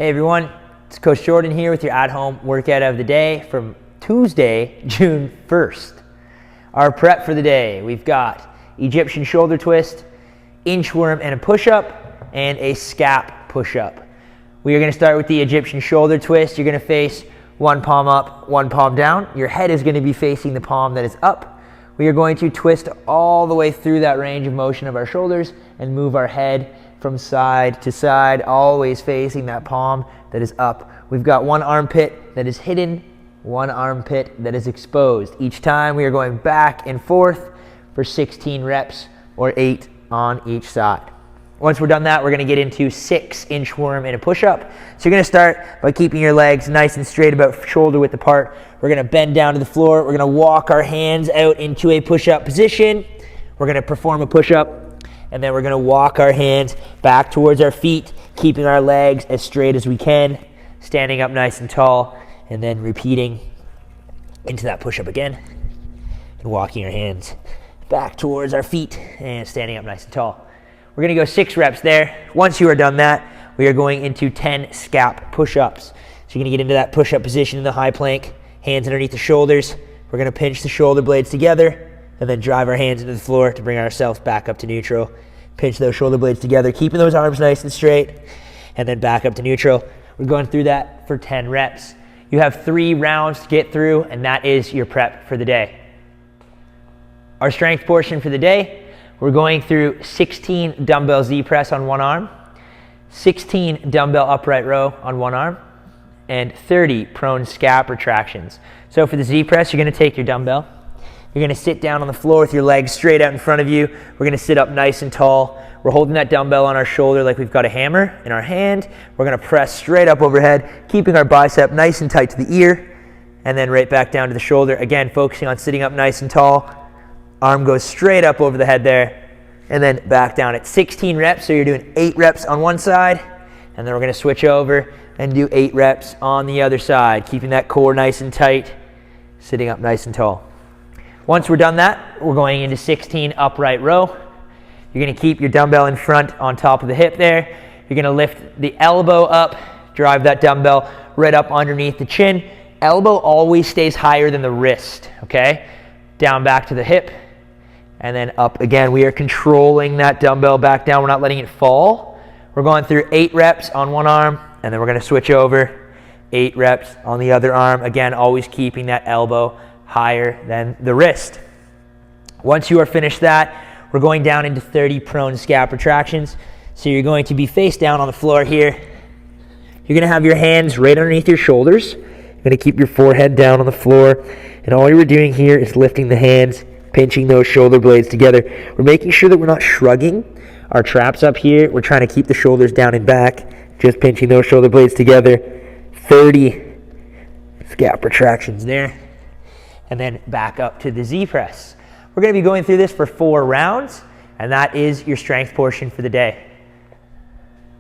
Hey everyone, it's Coach Jordan here with your at-home workout of the day from Tuesday, June 1st. Our prep for the day, we've got Egyptian shoulder twist, inchworm and a push-up, and a scap push-up. We are going to start with the Egyptian shoulder twist. You're going to face one palm up, one palm down. Your head is going to be facing the palm that is up. We are going to twist all the way through that range of motion of our shoulders and move our head from side to side, always facing that palm that is up. We've got one armpit that is hidden, one armpit that is exposed. Each time we are going back and forth for 16 reps or 8 on each side. Once we're done that, we're gonna get into 6 inchworm and a push-up. So you're gonna start by keeping your legs nice and straight, about shoulder width apart. We're gonna bend down to the floor. We're gonna walk our hands out into a push-up position. We're gonna perform a push-up, and then we're gonna walk our hands back towards our feet, keeping our legs as straight as we can, standing up nice and tall, and then repeating into that push-up again, and walking our hands back towards our feet, and standing up nice and tall. We're gonna go 6 reps there. Once you are done that, we are going into 10 scap push-ups. So you're gonna get into that push-up position in the high plank, hands underneath the shoulders. We're gonna pinch the shoulder blades together, and then drive our hands into the floor to bring ourselves back up to neutral. Pinch those shoulder blades together, keeping those arms nice and straight, and then back up to neutral. We're going through that for 10 reps. You have 3 rounds to get through, and that is your prep for the day. Our strength portion for the day, we're going through 16 dumbbell Z press on one arm, 16 dumbbell upright row on one arm, and 30 prone scap retractions. So for the Z press, you're gonna take your dumbbell. You're gonna sit down on the floor with your legs straight out in front of you. We're gonna sit up nice and tall. We're holding that dumbbell on our shoulder like we've got a hammer in our hand. We're gonna press straight up overhead, keeping our bicep nice and tight to the ear, and then right back down to the shoulder. Again, focusing on sitting up nice and tall. Arm goes straight up over the head there, and then back down at 16 reps. So you're doing 8 reps on one side, and then we're gonna switch over and do 8 reps on the other side, keeping that core nice and tight, sitting up nice and tall. Once we're done that, we're going into 16 upright row. You're gonna keep your dumbbell in front on top of the hip there. You're gonna lift the elbow up, drive that dumbbell right up underneath the chin. Elbow always stays higher than the wrist, okay? Down back to the hip, and then up again. We are controlling that dumbbell back down. We're not letting it fall. We're going through 8 reps on one arm, and then we're gonna switch over, 8 reps on the other arm. Again, always keeping that elbow higher than the wrist. Once you are finished that, we're going down into 30 prone scap retractions. So you're going to be face down on the floor here. You're gonna have your hands right underneath your shoulders. You're gonna keep your forehead down on the floor. And all you're doing here is lifting the hands, pinching those shoulder blades together. We're making sure that we're not shrugging our traps up here. We're trying to keep the shoulders down and back, just pinching those shoulder blades together. 30 scap retractions there. And then back up to the Z press. We're gonna be going through this for 4 rounds, and that is your strength portion for the day.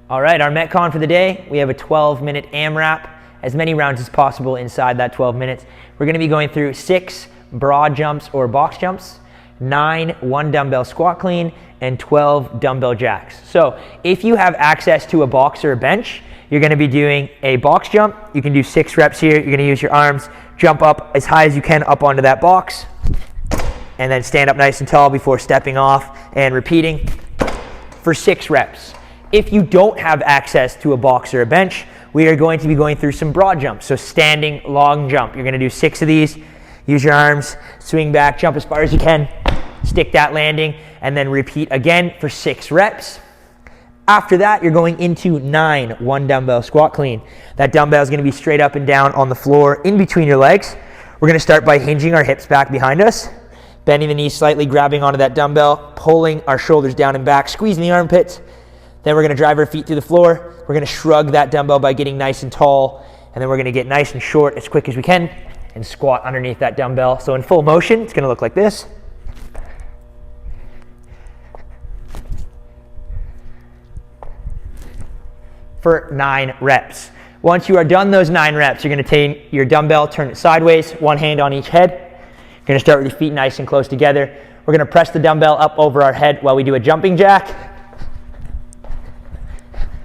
All right, our Metcon for the day, we have a 12-minute AMRAP, as many rounds as possible inside that 12 minutes. We're gonna be going through 6 broad jumps or box jumps, 9 one dumbbell squat clean, and 12 dumbbell jacks. So if you have access to a box or a bench, you're gonna be doing a box jump. You can do 6 reps here. You're gonna use your arms, jump up as high as you can up onto that box, and then stand up nice and tall before stepping off and repeating for 6 reps. If you don't have access to a box or a bench, we are going to be going through some broad jumps. So standing long jump. You're gonna do 6 of these. Use your arms, swing back, jump as far as you can, stick that landing, and then repeat again for 6 reps. After that, you're going into 9 one dumbbell squat clean. That dumbbell is gonna be straight up and down on the floor in between your legs. We're gonna start by hinging our hips back behind us, bending the knees slightly, grabbing onto that dumbbell, pulling our shoulders down and back, squeezing the armpits. Then we're gonna drive our feet through the floor. We're gonna shrug that dumbbell by getting nice and tall, and then we're gonna get nice and short as quick as we can and squat underneath that dumbbell. So in full motion, it's gonna look like this. For 9 reps. Once you are done those 9 reps, you're gonna take your dumbbell, turn it sideways, one hand on each head. You're gonna start with your feet nice and close together. We're gonna press the dumbbell up over our head while we do a jumping jack.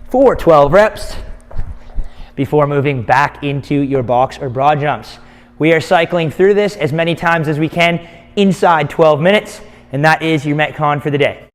For 12 reps. before moving back into your box or broad jumps. We are cycling through this as many times as we can inside 12 minutes, and that is your Metcon for the day.